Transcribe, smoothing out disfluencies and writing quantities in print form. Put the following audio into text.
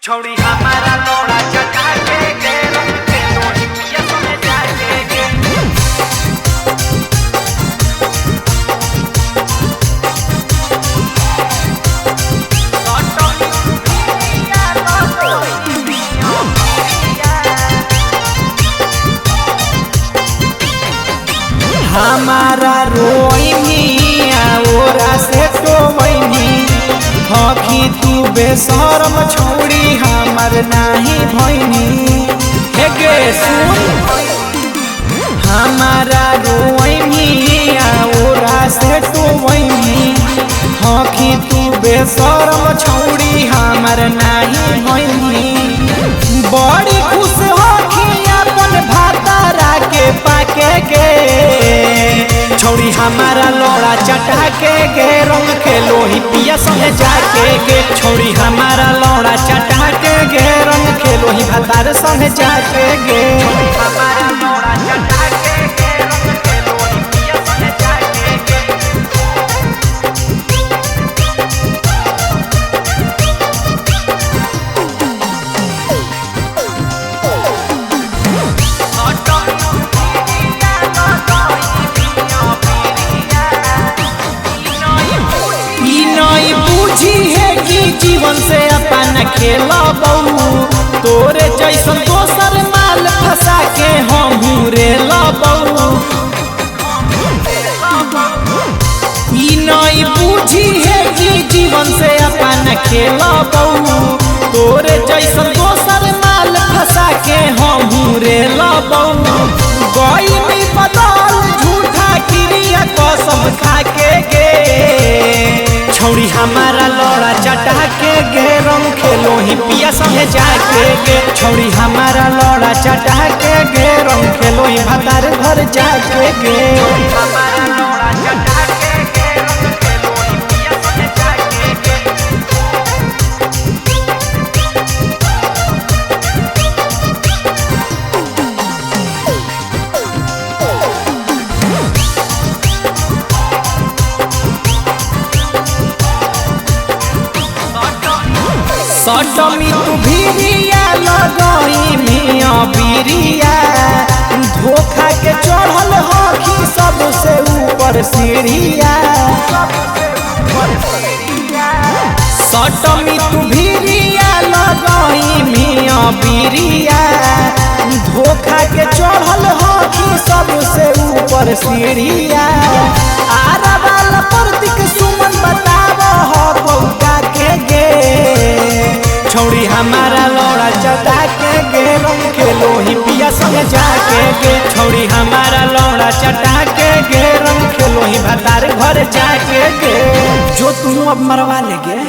छोड़ी हमारा लोड़ा चटा के रंग के लोही पिया में जाके हमारा रोइनिया ओरा से तो वही हकी तू बेशरम छोड़ी हमर नाही भैनी हे गे सुन हमारा रोइनिया ओरा से तो वही हकी तू बेशरम छोड़ी हमर नाही भैनी बड़ी खुश होखी अपन भातारा के पाके गे छोड़ी हमारा लोड़ा चटा के गे रंग के लोही पिया संगे जाके गे छोड़ी हमारा लोड़ा चटा के गे रंग के लोही भातार संगे जाके गे हमारा लोड़ा चटा के रंग के लोही पिया संगे जाके जीवन से अपन खेला बहू तोरे जैसन दोसर माल फंसा के हम रेला बहू ई नहीं बूझी है कि जीवन से अपन खेला बहू तोरे जैसन दोसर माल फंसा के हम रेला बहू गई में बदल झूठा क्रिया कसम खा के गे छोड़ी हमारा लोड़ा चटा के गे रंग खेलो ही पिया संगे जाके गे छोड़ी हमारा लोड़ा चटा के गे रंग खेलो ही भातार घर जाके गे हमारा लोड़ा चटा के रंग के लोही पिया संगे जाके सटमी तू भिरिया लगई मिया बिरिया धोखा के चढ़ल हकी सबसे ऊपर सीढ़िया सटमी तू भिरिया लगई मिया बिरिया धोखा के चढ़ल हकी सबसे ऊपर सीढ़िया आरा वाला प्रतीक सुमन बताव हो बौका के गे छोड़ी हमारा लोड़ा चटा के गे रंग खेलो ही पिया संगे जाके गे छोड़ी हमारा लोड़ा चटा के गे रंग खेलो ही भातार घर जाके गे जो तू अब मरवा ले गे।